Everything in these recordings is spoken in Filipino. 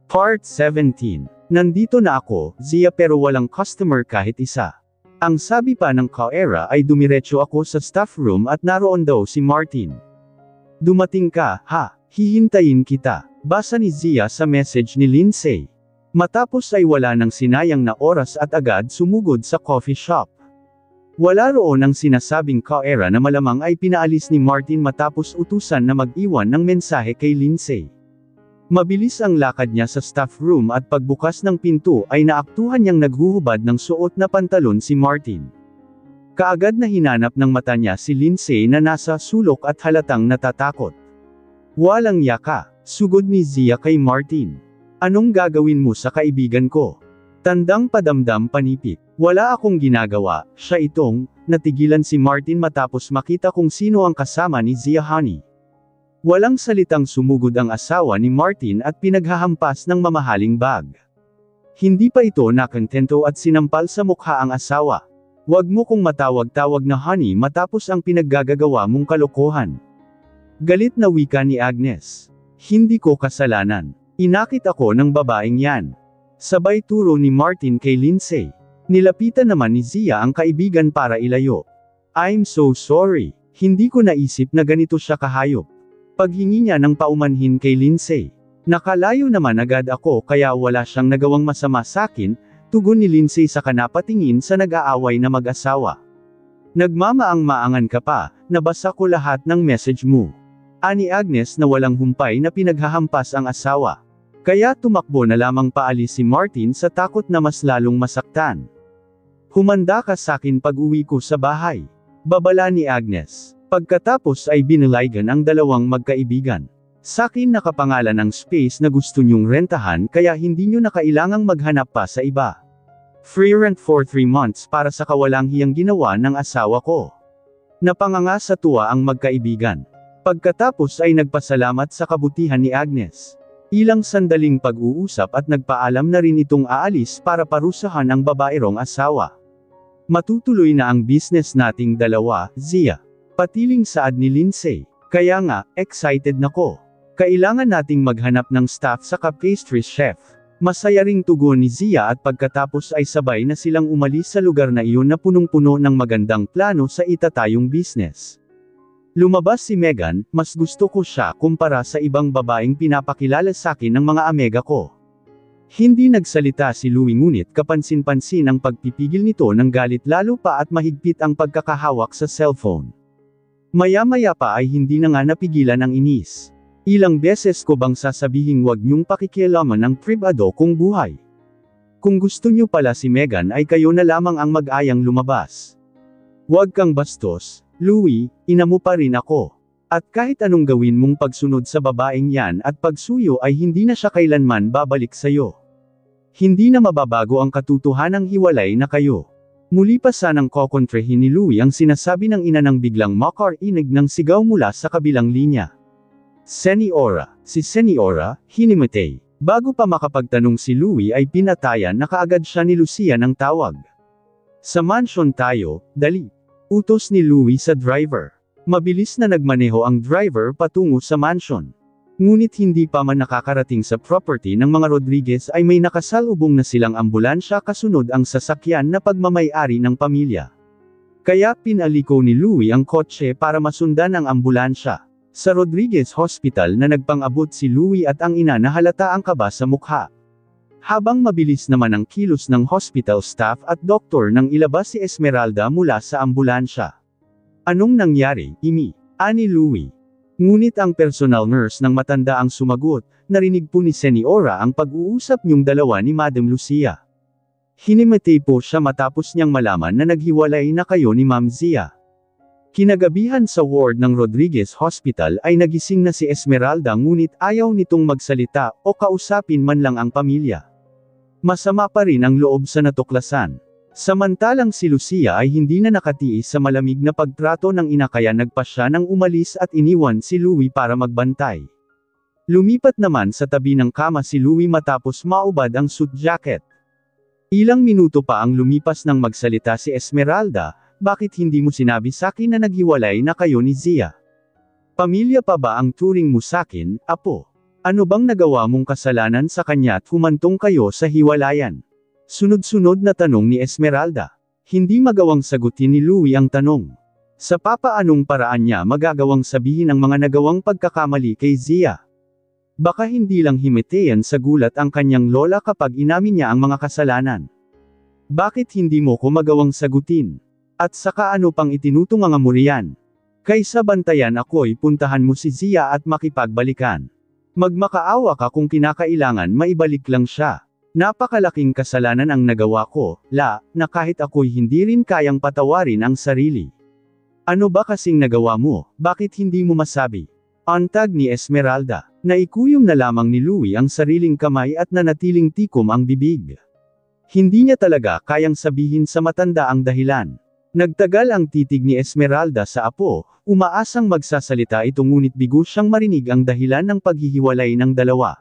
Part 17. Nandito na ako, Zia, pero walang customer kahit isa. Ang sabi pa ng Kaera ay dumiretso ako sa staff room at naroon daw si Martin. Dumating ka, ha? Hihintayin kita. Basa ni Zia sa message ni Lindsay. Matapos ay wala nang sinayang na oras at agad sumugod sa coffee shop. Wala roon ang sinasabing Kaera na malamang ay pinaalis ni Martin matapos utusan na mag-iwan ng mensahe kay Lindsay. Mabilis ang lakad niya sa staff room at pagbukas ng pinto ay naaktuhan niyang naghuhubad ng suot na pantalon si Martin. Kaagad na hinanap ng mata niya si Lindsay na nasa sulok at halatang natatakot. Walang yaka, sugod ni Zia kay Martin. Anong gagawin mo sa kaibigan ko? Tandang padamdam panipik. Wala akong ginagawa, siya itong, natigilan si Martin matapos makita kung sino ang kasama ni Zia Honey. Walang salitang sumugod ang asawa ni Martin at pinaghahampas ng mamahaling bag. Hindi pa ito nakontento at sinampal sa mukha ang asawa. Huwag mo kong matawag-tawag na honey matapos ang pinaggagawa mong kalokohan. Galit na wika ni Agnes. Hindi ko kasalanan. Inakit ako ng babaeng yan. Sabay turo ni Martin kay Lindsay. Nilapitan naman ni Zia ang kaibigan para ilayo. I'm so sorry. Hindi ko naisip na ganito siya kahayop. Paghingi niya ng paumanhin kay Lindsay. Nakalayo naman agad ako kaya wala siyang nagawang masama sakin, tugon ni Lindsay sa kanapatingin sa nag-aaway na mag-asawa. Nagmamaang-maangan ka pa, nabasa ko lahat ng message mo. Ani Agnes na walang humpay na pinaghahampas ang asawa. Kaya tumakbo na lamang paalis si Martin sa takot na mas lalong masaktan. Humanda ka sakin pag-uwi ko sa bahay. Babala ni Agnes. Pagkatapos ay binilaygan ang dalawang magkaibigan. Sakin nakapangalan ang space na gusto nyong rentahan kaya hindi nyo na kailangang maghanap pa sa iba. Free rent for 3 months para sa kawalang hiyang ginawa ng asawa ko. Napanganga sa tuwa ang magkaibigan. Pagkatapos ay nagpasalamat sa kabutihan ni Agnes. Ilang sandaling pag-uusap at nagpaalam na rin itong aalis para parusahan ang babaerong asawa. Matutuloy na ang business nating dalawa, Zia. Patiling saad ni Lindsay. Kaya nga, excited na ko. Kailangan nating maghanap ng staff sa pastry chef. Masaya ring tugon ni Zia at pagkatapos ay sabay na silang umalis sa lugar na iyon na punong-puno ng magandang plano sa itatayong business. Lumabas si Megan, mas gusto ko siya kumpara sa ibang babaeng pinapakilala sakin ng mga amega ko. Hindi nagsalita si Louie ngunit kapansin-pansin ang pagpipigil nito ng galit lalo pa at mahigpit ang pagkakahawak sa cellphone. Maya-maya pa ay hindi na nga napigilan ang inis. Ilang beses ko bang sasabihing wag niyong pakikialaman ang pribado kong buhay? Kung gusto niyo pala si Megan ay kayo na lamang ang mag-ayang lumabas. Huwag kang bastos, Louie, ina mo pa rin ako. At kahit anong gawin mong pagsunod sa babaeng yan at pagsuyo ay hindi na siya kailanman babalik sa'yo. Hindi na mababago ang katotohanang hiwalay na kayo. Muli pa sanang kokontrehin ni Louie ang sinasabi ng ina nang biglang makarinig ng sigaw mula sa kabilang linya. Seniora. Si Seniora, hinimatay. Bago pa makapagtanong si Louie ay pinatayan na kaagad siya ni Lucia ng tawag. Sa mansion tayo, dali. Utos ni Louie sa driver. Mabilis na nagmaneho ang driver patungo sa mansion. Ngunit hindi pa man nakakarating sa property ng mga Rodriguez ay may nakasalubong na silang ambulansya kasunod ang sasakyan na pagmamay-ari ng pamilya. Kaya pinaliko ni Louie ang kotse para masundan ang ambulansya. Sa Rodriguez Hospital na nagpang-abot si Louie at ang ina na halata ang kaba sa mukha. Habang mabilis naman ang kilos ng hospital staff at doktor nang ilabas si Esmeralda mula sa ambulansya. Anong nangyari, Imi? Ani Louie. Ngunit ang personal nurse ng matanda ang sumagot, narinig po ni Seniora ang pag-uusap niyong dalawa ni Madam Lucia. Hinimatay po siya matapos niyang malaman na naghiwalay na kayo ni Ma'am Zia. Kinagabihan sa ward ng Rodriguez Hospital ay nagising na si Esmeralda ngunit ayaw nitong magsalita o kausapin man lang ang pamilya. Masama pa rin ang loob sa natuklasan. Samantalang si Lucia ay hindi na nakatiis sa malamig na pagtrato ng ina kaya nagpasya nang umalis at iniwan si Louie para magbantay. Lumipat naman sa tabi ng kama si Louie matapos maubad ang suit jacket. Ilang minuto pa ang lumipas nang magsalita si Esmeralda, bakit hindi mo sinabi sakin na naghiwalay na kayo ni Zia? Pamilya pa ba ang turing mo sakin, apo? Ano bang nagawa mong kasalanan sa kanya at humantong kayo sa hiwalayan? Sunod-sunod na tanong ni Esmeralda. Hindi magawang sagutin ni Louie ang tanong. Sa papaanong paraan niya magagawang sabihin ang mga nagawang pagkakamali kay Zia? Baka hindi lang himatayan sa gulat ang kanyang lola kapag inamin niya ang mga kasalanan. Bakit hindi mo ko magawang sagutin? At saka ano pang itinutungang mo riyan? Kaysa bantayan ako'y puntahan mo si Zia at makipagbalikan. Magmakaawa ka kung kinakailangan maibalik lang siya. Napakalaking kasalanan ang nagawa ko, na kahit ako'y hindi rin kayang patawarin ang sarili. Ano ba kasing nagawa mo, bakit hindi mo masabi? Antag ni Esmeralda. Naikuyom na lamang ni Louie ang sariling kamay at nanatiling tikom ang bibig. Hindi niya talaga kayang sabihin sa matanda ang dahilan. Nagtagal ang titig ni Esmeralda sa apo, umaasang magsasalita ito ngunit bigo siyang marinig ang dahilan ng paghihiwalay ng dalawa.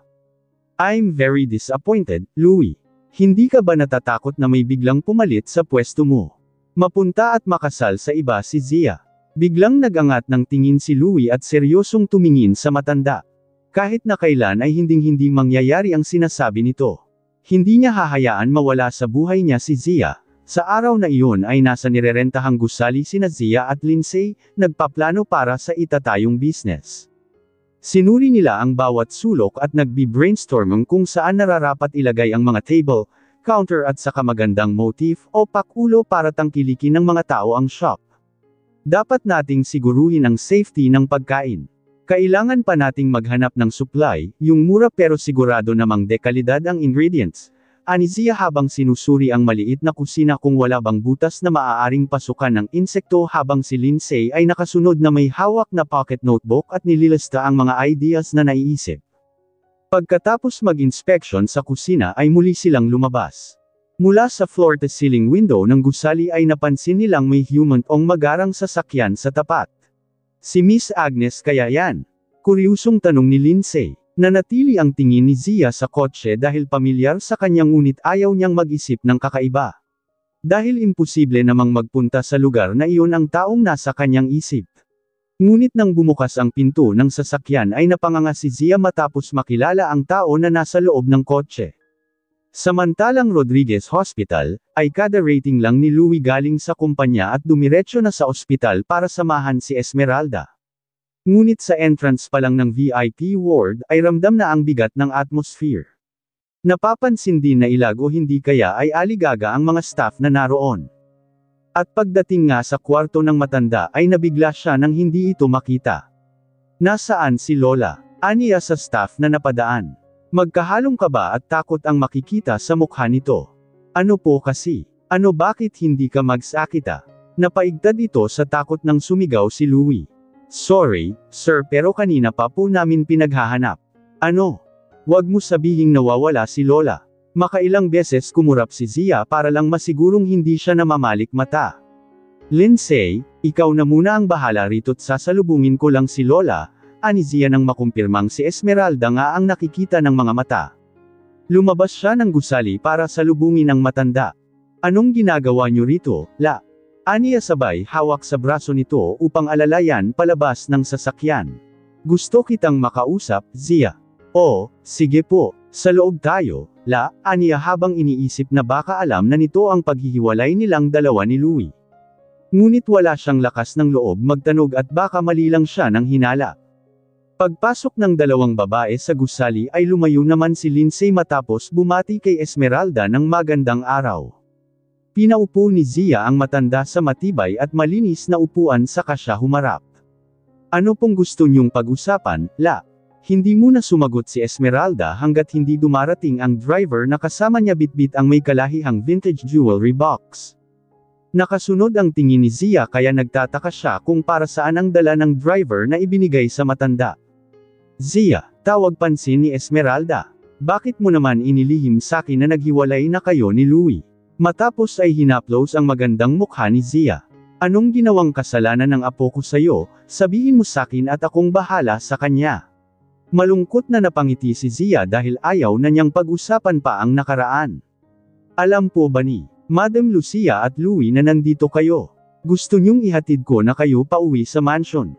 I'm very disappointed, Louie. Hindi ka ba natatakot na may biglang pumalit sa pwesto mo? Mapunta at makasal sa iba si Zia. Biglang nagangat ng tingin si Louie at seryosong tumingin sa matanda. Kahit na kailan ay hinding-hindi mangyayari ang sinasabi nito. Hindi niya hahayaan mawala sa buhay niya si Zia. Sa araw na iyon ay nasa nirerentahang gusali sina Zia at Lindsay, nagpaplano para sa itatayong business. Sinuri nila ang bawat sulok at nagbi-brainstorm kung saan nararapat ilagay ang mga table, counter at saka magandang motif o pakulo para tangkilikin ng mga tao ang shop. Dapat nating siguruhin ang safety ng pagkain. Kailangan pa nating maghanap ng supply, yung mura pero sigurado namang dekalidad ang ingredients. Ani Zia habang sinusuri ang maliit na kusina kung wala bang butas na maaaring pasukan ng insekto habang si Lindsay ay nakasunod na may hawak na pocket notebook at nililista ang mga ideas na naiisip. Pagkatapos mag-inspection sa kusina ay muli silang lumabas. Mula sa floor-to-ceiling window ng gusali ay napansin nilang may human-ong magarang sasakyan sa tapat. Si Miss Agnes kaya yan? Kuryusong tanong ni Lindsay. Nanatili ang tingin ni Zia sa kotse dahil pamilyar sa kanya ngunit ayaw niyang mag-isip ng kakaiba. Dahil imposible namang magpunta sa lugar na iyon ang taong nasa kanyang isip. Ngunit nang bumukas ang pinto ng sasakyan ay napanganga si Zia matapos makilala ang tao na nasa loob ng kotse. Samantalang Rodriguez Hospital, ay kada rating lang ni Louie galing sa kumpanya at dumiretso na sa ospital para samahan si Esmeralda. Ngunit sa entrance pa lang ng VIP ward ay ramdam na ang bigat ng atmosphere. Napapansin din na ilag o hindi kaya ay aligaga ang mga staff na naroon. At pagdating nga sa kwarto ng matanda ay nabigla siya nang hindi ito makita. Nasaan si Lola? Aniya sa staff na napadaan. Magkahalong kaba at takot ang makikita sa mukha nito. Ano po kasi? Ano bakit hindi ka magsakita? Napaigtad ito sa takot nang sumigaw si Louie. Sorry, sir pero kanina pa po namin pinaghahanap. Ano? Wag mo sabihing nawawala si Lola. Makailang beses kumurap si Zia para lang masigurong hindi siya namamalik mata. Lindsay, ikaw na muna ang bahala rito't sasalubungin ko lang si Lola, ani Zia nang makumpirmang si Esmeralda nga ang nakikita ng mga mata. Lumabas siya ng gusali para salubungin ang matanda. Anong ginagawa niyo rito, La? Aniya sabay hawak sa braso nito upang alalayan palabas ng sasakyan. Gusto kitang makausap, Zia. Oh, sige po, sa loob tayo, La, aniya habang iniisip na baka alam na nito ang paghihiwalay nilang dalawa ni Louie. Ngunit wala siyang lakas ng loob magtanog at baka mali lang siya ng hinala. Pagpasok ng dalawang babae sa gusali ay lumayo naman si Lindsay matapos bumati kay Esmeralda ng magandang araw. Pinaupo ni Zia ang matanda sa matibay at malinis na upuan saka siya humarap. Ano pong gusto niyong pag-usapan, La? Hindi muna sumagot si Esmeralda hanggat hindi dumarating ang driver na kasama niya bitbit ang may kalahihang vintage jewelry box. Nakasunod ang tingin ni Zia kaya nagtataka siya kung para saan ang dala ng driver na ibinigay sa matanda. Zia, tawag pansin ni Esmeralda. Bakit mo naman inilihim sakin na naghiwalay na kayo ni Louie? Matapos ay hinaplos ang magandang mukha ni Zia. Anong ginawang kasalanan ng apo ko sayo, sabihin mo sakin at akong bahala sa kanya. Malungkot na napangiti si Zia dahil ayaw na niyang pag-usapan pa ang nakaraan. Alam po ba ni Madam Lucia at Louie na nandito kayo? Gusto niyong ihatid ko na kayo pauwi sa mansion.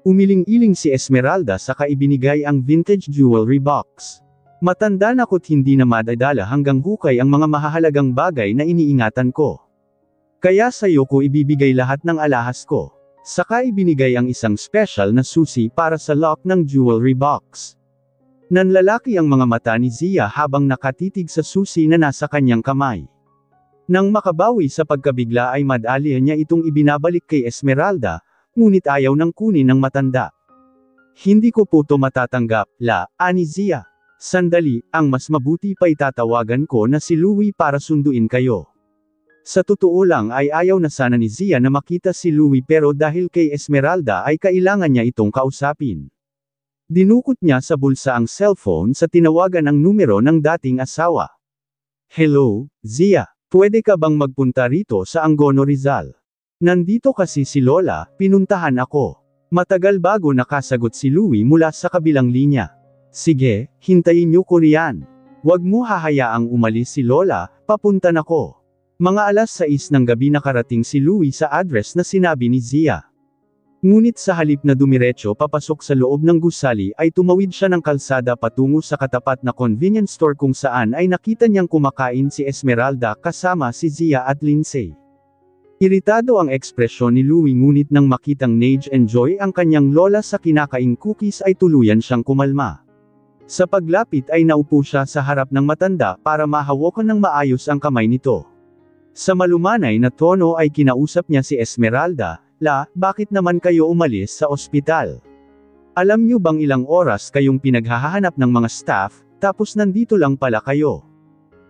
Umiling-iling si Esmeralda saka ibinigay ang vintage jewelry box. Matanda na ko't hindi na madadala hanggang hukay ang mga mahahalagang bagay na iniingatan ko. Kaya sa'yo ko ibibigay lahat ng alahas ko. Saka ibinigay ang isang special na susi para sa lock ng jewelry box. Nanlalaki ang mga mata ni Zia habang nakatitig sa susi na nasa kanyang kamay. Nang makabawi sa pagkabigla ay madali niya itong ibinabalik kay Esmeralda, ngunit ayaw nang kunin ng matanda. Hindi ko po to matatanggap, ani Zia. Sandali, ang mas mabuti pa itatawagan ko na si Louie para sunduin kayo. Sa totoo lang ay ayaw na sana ni Zia na makita si Louie pero dahil kay Esmeralda ay kailangan niya itong kausapin. Dinukot niya sa bulsa ang cellphone sa tinawagan ang numero ng dating asawa. Hello, Zia, pwede ka bang magpunta rito sa Angono Rizal? Nandito kasi si Lola, pinuntahan ako. Matagal bago nakasagot si Louie mula sa kabilang linya. Sige, hintayin niyo ko riyan. Huwag mo hahayaang umalis si Lola, papunta na ko. Mga alas 6 ng gabi nakarating si Louie sa address na sinabi ni Zia. Ngunit sa halip na dumiretso papasok sa loob ng gusali ay tumawid siya ng kalsada patungo sa katapat na convenience store kung saan ay nakita niyang kumakain si Esmeralda kasama si Zia at Lindsay. Iritado ang ekspresyon ni Louie ngunit nang makitang nag-enjoy ang kanyang lola sa kinakaing cookies ay tuluyan siyang kumalma. Sa paglapit ay naupo siya sa harap ng matanda para mahawakan ng maayos ang kamay nito. Sa malumanay na tono ay kinausap niya si Esmeralda, bakit naman kayo umalis sa ospital? Alam niyo bang ilang oras kayong pinaghahanap ng mga staff, tapos nandito lang pala kayo?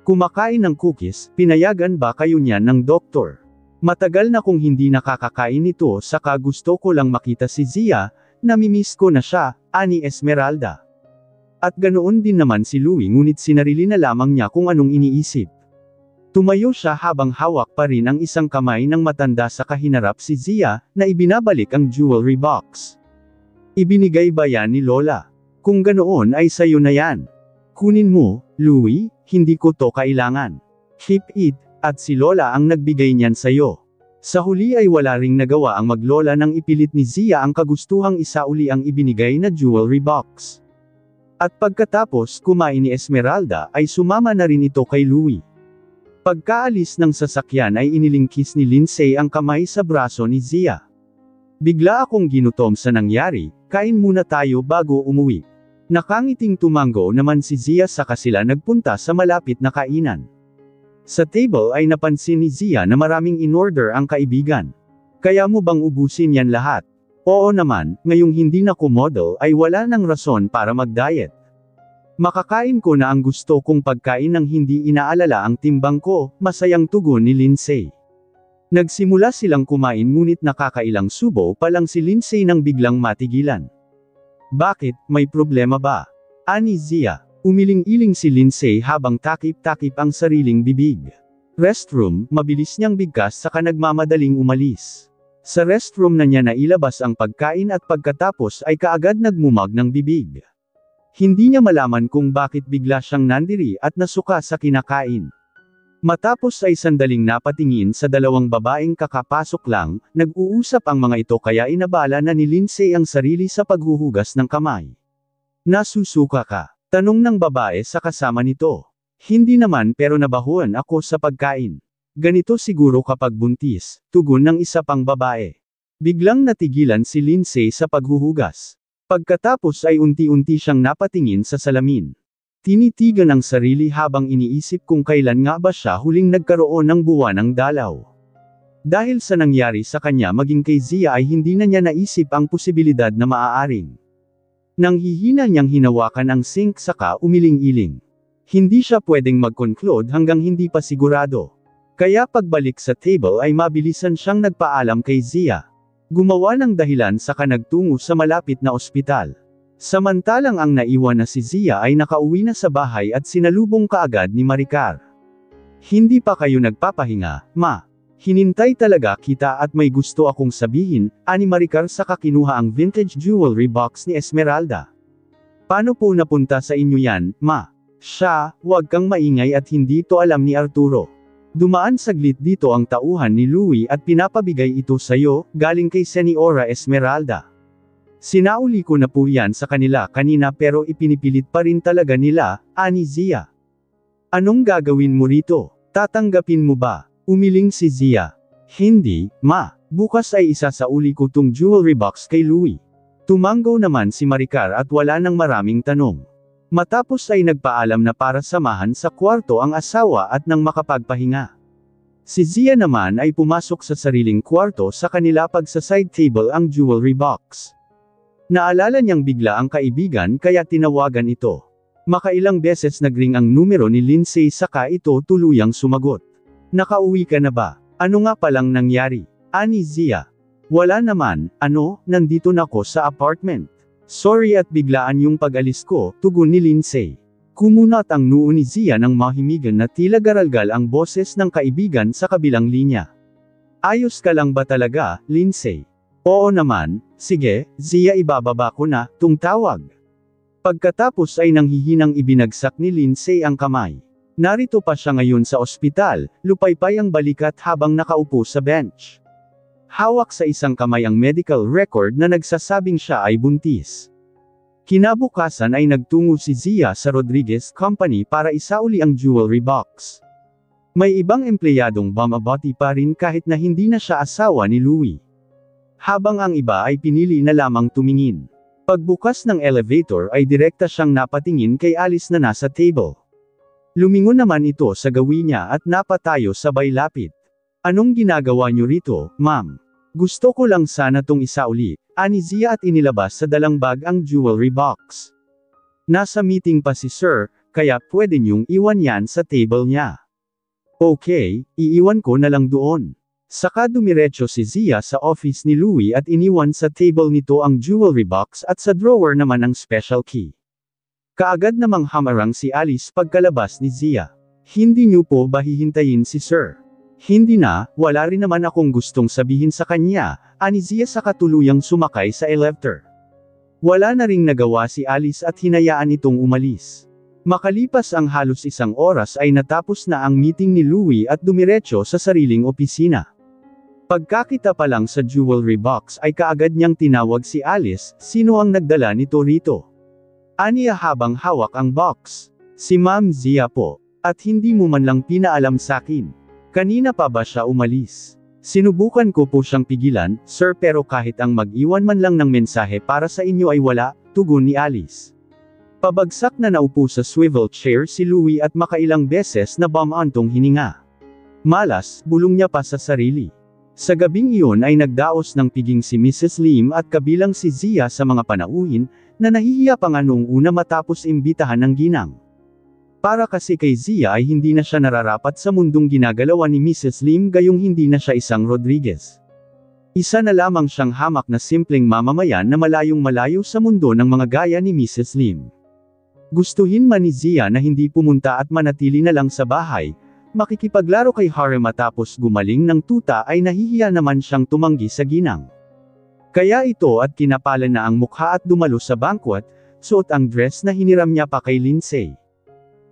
Kumakain ng cookies, pinayagan ba kayo niyan ng doktor? Matagal na kong hindi nakakakain nito saka gusto ko lang makita si Zia, namimiss ko na siya, ani Esmeralda. At ganoon din naman si Louie ngunit sinarili na lamang niya kung anong iniisip. Tumayo siya habang hawak pa rin ang isang kamay ng matanda sa kahinarap si Zia, na ibinabalik ang jewelry box. Ibinigay ba yan ni Lola? Kung ganoon ay sayo na yan. Kunin mo, Louie, hindi ko to kailangan. Keep it, at si Lola ang nagbigay niyan sayo. Sa huli ay wala ring nagawa ang maglola nang ipilit ni Zia ang kagustuhang isauli ang ibinigay na jewelry box. At pagkatapos kumain ni Esmeralda ay sumama na rin ito kay Louie. Pagkaalis ng sasakyan ay inilingkis ni Lindsay ang kamay sa braso ni Zia. Bigla akong ginutom sa nangyari, kain muna tayo bago umuwi. Nakangiting tumango naman si Zia saka sila nagpunta sa malapit na kainan. Sa table ay napansin ni Zia na maraming in-order ang kaibigan. Kaya mo bang ubusin yan lahat? Oo naman, ngayong hindi na ko model ay wala nang rason para mag-diet. Makakain ko na ang gusto kong pagkain nang hindi inaalala ang timbang ko, masayang tugon ni Lindsay. Nagsimula silang kumain ngunit nakakailang subo pa lang si Lindsay nang biglang matigilan. Bakit, may problema ba? Ani Zia. Umiling-iling si Lindsay habang takip-takip ang sariling bibig. Restroom, mabilis niyang bigkas saka nagmamadaling umalis. Sa restroom na niya nailabas ang pagkain at pagkatapos ay kaagad nagmumag ng bibig. Hindi niya malaman kung bakit bigla siyang nandiri at nasuka sa kinakain. Matapos ay sandaling napatingin sa dalawang babaeng kakapasok lang, nag-uusap ang mga ito kaya inabala na ni Lindsay ang sarili sa paghuhugas ng kamay. Nasusuka ka? Tanong ng babae sa kasama nito. Hindi naman pero nabahuan ako sa pagkain. Ganito siguro kapag buntis, tugon ng isa pang babae. Biglang natigilan si Lindsay sa paghuhugas. Pagkatapos ay unti-unti siyang napatingin sa salamin. Tinitigan ang sarili habang iniisip kung kailan nga ba siya huling nagkaroon ng buwanang dalaw. Dahil sa nangyari sa kanya maging kay Zia ay hindi na niya naisip ang posibilidad na maaaring. Nang hihina niyang hinawakan ang sink saka umiling-iling. Hindi siya pwedeng mag-conclude hanggang hindi pa sigurado. Kaya pagbalik sa table ay mabilisan siyang nagpaalam kay Zia. Gumawa ng dahilan saka nagtungo sa malapit na ospital. Samantalang ang naiwan na si Zia ay nakauwi na sa bahay at sinalubong kaagad ni Maricar. Hindi pa kayo nagpapahinga, ma. Hinintay talaga kita at may gusto akong sabihin, ani Maricar saka kinuha ang vintage jewelry box ni Esmeralda. Paano po napunta sa inyo yan, ma? Siya, huwag kang maingay at hindi to alam ni Arturo. Dumaan saglit dito ang tauhan ni Louie at pinapabigay ito sayo, galing kay Señora Esmeralda. Sinauli ko na po yan sa kanila kanina pero ipinipilit pa rin talaga nila, ani Zia. Anong gagawin mo rito? Tatanggapin mo ba? Umiling si Zia. Hindi, ma. Bukas ay isasauli ko tong jewelry box kay Louie. Tumanggo naman si Maricar at wala nang maraming tanong. Matapos ay nagpaalam na para samahan sa kwarto ang asawa at nang makapagpahinga. Si Zia naman ay pumasok sa sariling kwarto sa kanila pag sa side table ang jewelry box. Naalala niyang bigla ang kaibigan kaya tinawagan ito. Makailang beses nagring ang numero ni Lindsay saka ito tuluyang sumagot. Nakauwi ka na ba? Ano nga palang nangyari? Ani Zia. Wala naman, nandito na ako sa apartment. Sorry at biglaan yung pag-alis ko, tugon ni Lindsay. Kumunat ang noo ni Zia nang mahimigan na tila garalgal ang boses ng kaibigan sa kabilang linya. Ayos ka lang ba talaga, Lindsay? Oo naman, sige, Zia ibababa ko na, tawag. Pagkatapos ay nanghihinang ibinagsak ni Lindsay ang kamay. Narito pa siya ngayon sa ospital, lupaypay ang balikat habang nakaupo sa bench. Hawak sa isang kamay ang medical record na nagsasabing siya ay buntis. Kinabukasan ay nagtungo si Zia sa Rodriguez Company para isauli ang jewelry box. May ibang empleyadong bumabati pa rin kahit na hindi na siya asawa ni Louie. Habang ang iba ay pinili na lamang tumingin. Pagbukas ng elevator ay direkta siyang napatingin kay Alice na nasa table. Lumingon naman ito sa gawin niya at napatayo sabay lapit. Anong ginagawa niyo rito, ma'am? Gusto ko lang sana tong isauli, ani Zia at inilabas sa dalang bag ang jewelry box. Nasa meeting pa si sir, kaya pwede niyong iwan yan sa table niya. Okay, iiwan ko na lang doon. Saka dumiretso si Zia sa office ni Louie at iniwan sa table nito ang jewelry box at sa drawer naman ang special key. Kaagad namang hamarang si Alice pagkalabas ni Zia. Hindi niyo po ba hihintayin si sir? Hindi na, wala rin naman akong gustong sabihin sa kanya, ani Zia sa katuluyang sumakay sa elevator. Wala na ring nagawa si Alice at hinayaan itong umalis. Makalipas ang halos isang oras ay natapos na ang meeting ni Louie at dumiretso sa sariling opisina. Pagkakita pa lang sa jewelry box ay kaagad niyang tinawag si Alice, sino ang nagdala nito rito? Aniya habang hawak ang box. Si Ma'am Zia po. At hindi mo man lang pinaalam sakin. Kanina pa ba siya umalis? Sinubukan ko po siyang pigilan, sir pero kahit ang mag-iwan man lang ng mensahe para sa inyo ay wala, tugon ni Alice. Pabagsak na naupo sa swivel chair si Louie at makailang beses na bumantong hininga. Malas, bulong niya pa sa sarili. Sa gabing iyon ay nagdaos ng piging si Mrs. Lim at kabilang si Zia sa mga panauhin, na nahihiya pa nga noong una matapos imbitahan ng ginang. Para kasi kay Zia ay hindi na siya nararapat sa mundong ginagalawan ni Mrs. Lim gayong hindi na siya isang Rodriguez. Isa na lamang siyang hamak na simpleng mamamayan na malayong malayo sa mundo ng mga gaya ni Mrs. Lim. Gustuhin man ni Zia na hindi pumunta at manatili na lang sa bahay, makikipaglaro kay Harry matapos gumaling ng tuta ay nahihiya naman siyang tumanggi sa ginang. Kaya ito at kinapalan na ang mukha at dumalo sa banquet, suot ang dress na hiniram niya pa kay Lindsay.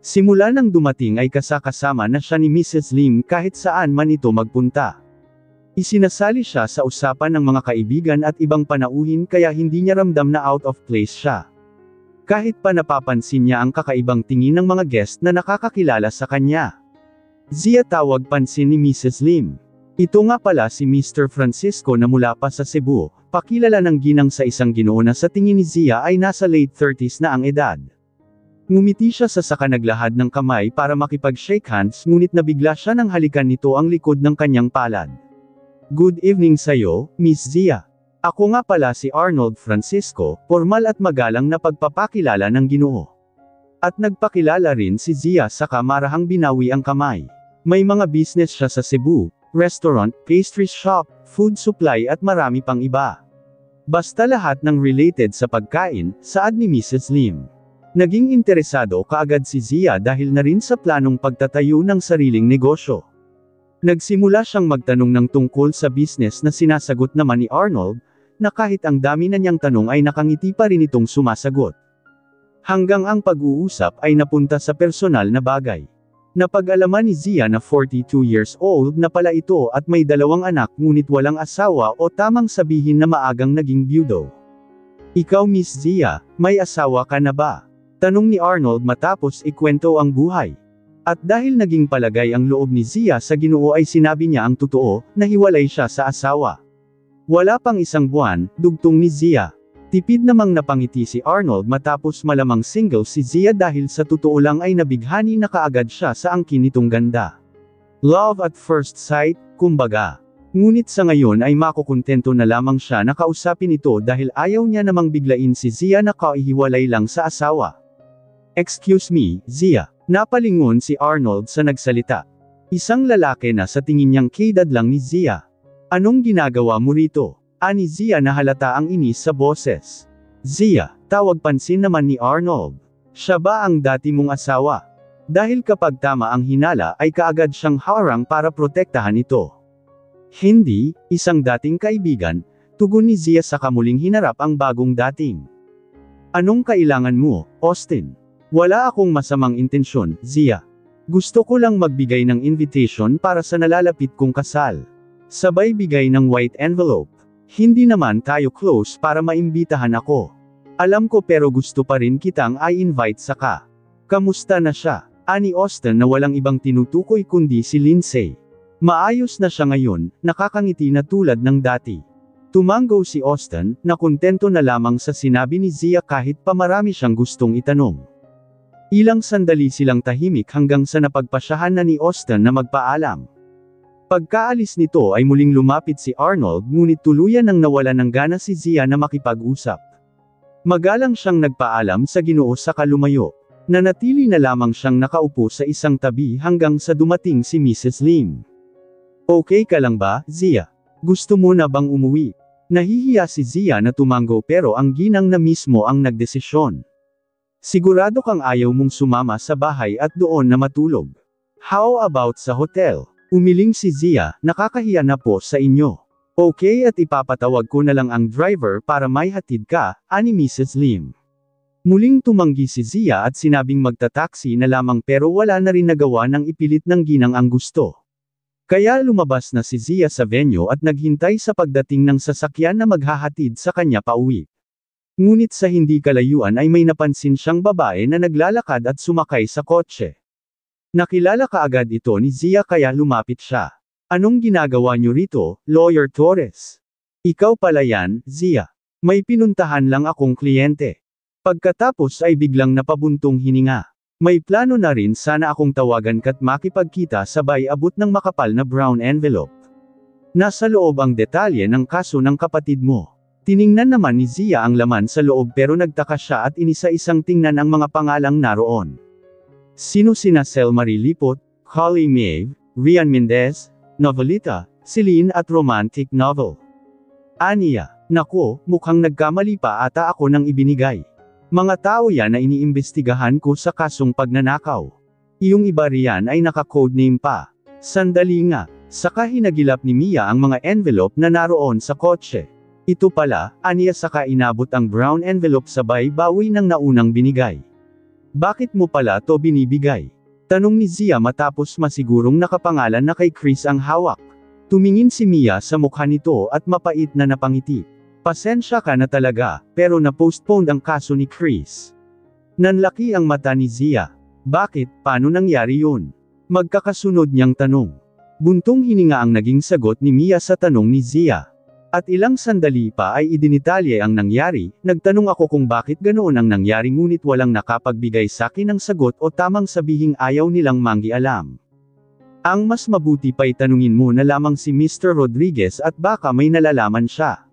Simula nang dumating ay kasakasama na siya ni Mrs. Lim kahit saan man ito magpunta. Isinasali siya sa usapan ng mga kaibigan at ibang panauhin kaya hindi niya ramdam na out of place siya. Kahit pa napapansin niya ang kakaibang tingin ng mga guest na nakakakilala sa kanya. Zia tawag pansin ni Mrs. Lim. Ito nga pala si Mr. Francisco na mula pa sa Cebu, pakilala ng ginang sa isang ginoo na sa tingin ni Zia ay nasa late 30s na ang edad. Ngumiti siya sa saka naglahad ng kamay para makipag-shake hands ngunit nabigla siya nang halikan nito ang likod ng kanyang palad. Good evening sayo, Miss Zia. Ako nga pala si Arnold Francisco, formal at magalang na pagpapakilala ng ginoo. At nagpakilala rin si Zia saka marahang binawi ang kamay. May mga business siya sa Cebu, restaurant, pastry shop, food supply at marami pang iba. Basta lahat ng related sa pagkain, saad ni Mrs. Lim. Naging interesado kaagad si Zia dahil na rin sa planong pagtatayo ng sariling negosyo. Nagsimula siyang magtanong ng tungkol sa business na sinasagot naman ni Arnold, na kahit ang dami na niyang tanong ay nakangiti pa rin itong sumasagot. Hanggang ang pag-uusap ay napunta sa personal na bagay. Napag-alaman ni Zia na 42 years old na pala ito at may 2 anak ngunit walang asawa o tamang sabihin na maagang naging byudo. Ikaw Miss Zia, may asawa ka na ba? Tanong ni Arnold matapos ikwento ang buhay. At dahil naging palagay ang loob ni Zia sa Ginoo ay sinabi niya ang totoo, na hiwalay siya sa asawa. Wala pang isang buwan, dugtong ni Zia. Tipid namang napangiti si Arnold matapos malamang single si Zia dahil sa totoo lang ay nabighani na kaagad siya sa angkin nitong ganda. Love at first sight, kumbaga. Ngunit sa ngayon ay makukontento na lamang siya na kausapin ito dahil ayaw niya namang biglain si Zia na kaihiwalay lang sa asawa. Excuse me, Zia. Napalingon si Arnold sa nagsalita. Isang lalaki na sa tingin niyang kedad lang ni Zia. Anong ginagawa mo rito? Ani Zia na halata ang inis sa boses. Zia, tawag pansin naman ni Arnold. Siya ba ang dati mong asawa? Dahil kapag tama ang hinala ay kaagad siyang harang para protektahan ito. Hindi, isang dating kaibigan, tugon ni Zia sa kamuling hinarap ang bagong dating. Anong kailangan mo, Austin? Wala akong masamang intensyon, Zia. Gusto ko lang magbigay ng invitation para sa nalalapit kong kasal. Sabay bigay ng white envelope. Hindi naman tayo close para maimbitahan ako. Alam ko pero gusto pa rin kitang i-invite sa ka. Kamusta na siya? Ani Austin na walang ibang tinutukoy kundi si Lindsay. Maayos na siya ngayon, nakakangiti na tulad ng dati. Tumango si Austin, na kontento na lamang sa sinabi ni Zia kahit pa marami siyang gustong itanong. Ilang sandali silang tahimik hanggang sa napagpasyahan na ni Austin na magpaalam. Pagkaalis nito ay muling lumapit si Arnold ngunit tuluyan nang nawala ng gana si Zia na makipag-usap. Magalang siyang nagpaalam sa Ginoo saka lumayo. Nanatili na lamang siyang nakaupo sa isang tabi hanggang sa dumating si Mrs. Lim. Okay ka lang ba, Zia? Gusto mo na bang umuwi? Nahihiya si Zia na tumango pero ang ginang na mismo ang nagdesisyon. Sigurado kang ayaw mong sumama sa bahay at doon na matulog. How about sa hotel? Umiling si Zia, nakakahiya na po sa inyo. Okay at ipapatawag ko na lang ang driver para may hatid ka, ani Mrs. Lim. Muling tumanggi si Zia at sinabing magtataksi na lamang pero wala na rin nagawa ng ipilit ng ginang ang gusto. Kaya lumabas na si Zia sa venue at naghintay sa pagdating ng sasakyan na maghahatid sa kanya pauwi. Ngunit sa hindi kalayuan ay may napansin siyang babae na naglalakad at sumakay sa kotse. Nakilala kaagad ito ni Zia kaya lumapit siya. Anong ginagawa niyo rito, Lawyer Torres? Ikaw pala yan, Zia. May pinuntahan lang akong kliyente. Pagkatapos ay biglang napabuntong hininga. May plano na rin sana akong tawagan ka't makipagkita sabay abot ng makapal na brown envelope. Nasa loob ang detalye ng kaso ng kapatid mo. Tiningnan naman ni Zia ang laman sa loob pero nagtaka siya at inisa-isang tingnan ang mga pangalang naroon. Sino sina Selmarie Lipot, Holly Maeve, Rian Mendez, Novelita, Celine at romantic novel. Aniya, naku, mukhang nagkamali pa ata ako ng ibinigay. Mga tao yan na iniimbestigahan ko sa kasong pagnanakaw. Iyong iba riyan ay naka-codename pa. Sandali nga, saka hinagilap ni Mia ang mga envelope na naroon sa kotse. Ito pala, aniya saka inabot ang brown envelope sabay bawi ng naunang binigay. Bakit mo pala to binibigay? Tanong ni Zia matapos masigurong nakapangalan na kay Chris ang hawak. Tumingin si Mia sa mukha nito at mapait na napangiti. Pasensya ka na talaga, pero na-postpone ang kaso ni Chris. Nanlaki ang mata ni Zia. Bakit, paano nangyari yun? Magkakasunod niyang tanong. Buntong hininga ang naging sagot ni Mia sa tanong ni Zia. At ilang sandali pa ay idinitalye ang nangyari, nagtanong ako kung bakit ganoon ang nangyari ngunit walang nakapagbigay sa akin ng sagot o tamang sabihing ayaw nilang manggialam. Ang mas mabuti pa'y tanungin mo na lamang si Mr. Rodriguez at baka may nalalaman siya.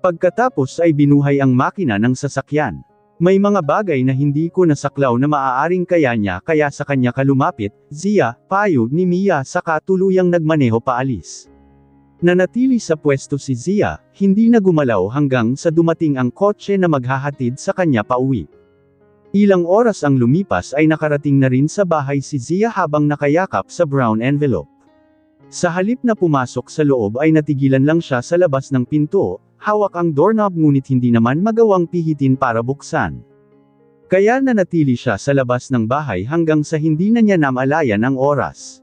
Pagkatapos ay binuhay ang makina ng sasakyan. May mga bagay na hindi ko nasaklaw na maaaring kaya niya kaya sa kanya kalumapit, Zia, payo ni Mia saka tuluyang nagmaneho paalis. Nanatili sa pwesto si Zia, hindi na gumalaw hanggang sa dumating ang kotse na maghahatid sa kanya pauwi. Ilang oras ang lumipas ay nakarating na rin sa bahay si Zia habang nakayakap sa brown envelope. Sa halip na pumasok sa loob ay natigilan lang siya sa labas ng pinto, hawak ang doorknob ngunit hindi naman magawang pihitin para buksan. Kaya nanatili siya sa labas ng bahay hanggang sa hindi na niya namalayan ang oras.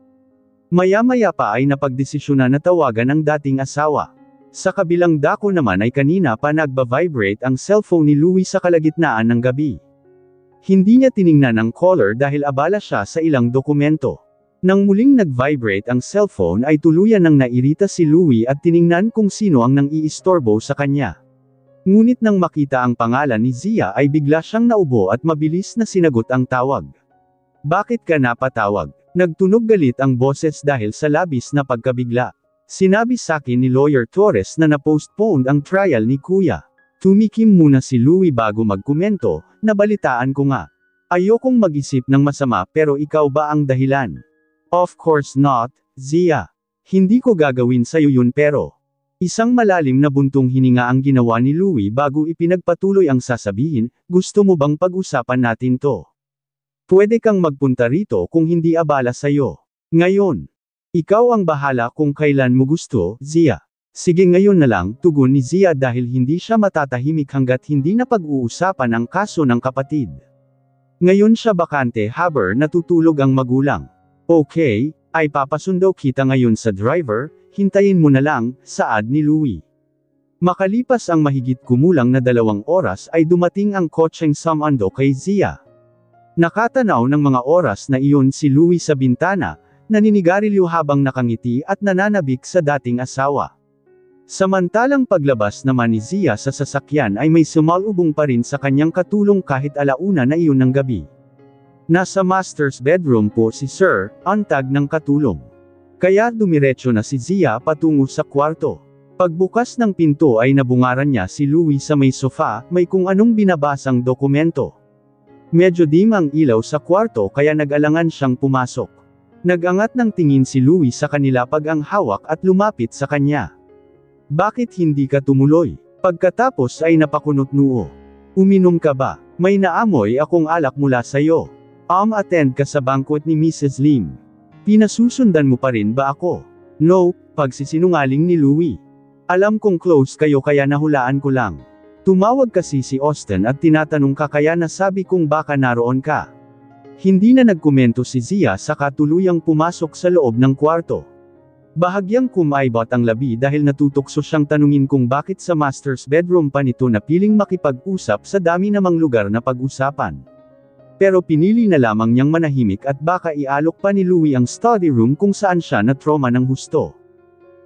Maya-maya pa ay napagdesisyonan na tawagan ang dating asawa. Sa kabilang dako naman ay kanina pa nagba-vibrate ang cellphone ni Louie sa kalagitnaan ng gabi. Hindi niya tiningnan ang caller dahil abala siya sa ilang dokumento. Nang muling nag-vibrate ang cellphone ay tuluyan nang nairita si Louie at tiningnan kung sino ang nang-iistorbo sa kanya. Ngunit nang makita ang pangalan ni Zia ay bigla siyang naubo at mabilis na sinagot ang tawag. "Bakit ka napatawag?" Nagtunog galit ang boses dahil sa labis na pagkabigla. "Sinabi sakin ni Lawyer Torres na na-postponed ang trial ni Kuya." Tumikim muna si Louie bago magkomento, "Nabalitaan ko nga. Ayokong mag-isip ng masama pero ikaw ba ang dahilan?" "Of course not, Zia. Hindi ko gagawin sa'yo yun pero..." Isang malalim na buntong hininga ang ginawa ni Louie bago ipinagpatuloy ang sasabihin, "Gusto mo bang pag-usapan natin to? Pwede kang magpunta rito kung hindi abala sa'yo. Ngayon. Ikaw ang bahala kung kailan mo gusto, Zia." "Sige ngayon na lang," tugon ni Zia dahil hindi siya matatahimik hanggat hindi na pag-uusapan ang kaso ng kapatid. Ngayon siya bakante habang natutulog ang magulang. "Okay, ay papasundo kita ngayon sa driver, hintayin mo na lang," saad ni Louie. Makalipas ang mahigit kumulang na 2 oras ay dumating ang kotseng sumando kay Zia. Nakatanaw ng mga oras na iyon si Louie sa bintana, naninigarilyo habang nakangiti at nananabik sa dating asawa. Samantalang paglabas naman ni Zia sa sasakyan ay may sumalubong pa rin sa kanyang katulong kahit 1:00 na iyon ng gabi. "Nasa master's bedroom po si Sir," antag ng katulong. Kaya dumiretso na si Zia patungo sa kwarto. Pagbukas ng pinto ay nabungaran niya si Louie sa may sofa, may kung anong binabasang dokumento. Medyo dim ang ilaw sa kwarto kaya nag-alangan siyang pumasok. Nag-angat ng tingin si Louie sa kanila pag ang hawak at lumapit sa kanya. "Bakit hindi ka tumuloy?" Pagkatapos ay napakunot noo. "Uminom ka ba? May naamoy akong alak mula sa'yo. Attend ka sa banquet ni Mrs. Lim. Pinasusundan mo pa rin ba ako?" "No," pagsisinungaling ni Louie. "Alam kong close kayo kaya nahulaan ko lang. Tumawag kasi si Austin at tinatanong ka kaya nasabi kong baka naroon ka." Hindi na nagkomento si Zia saka tuluyang pumasok sa loob ng kwarto. Bahagyang kumaibot ang labi dahil natutokso siyang tanungin kung bakit sa master's bedroom pa nito napiling makipag-usap sa dami namang lugar na pag-usapan. Pero pinili na lamang niyang manahimik at baka ialok pa ni Louie ang study room kung saan siya na trauma ng husto.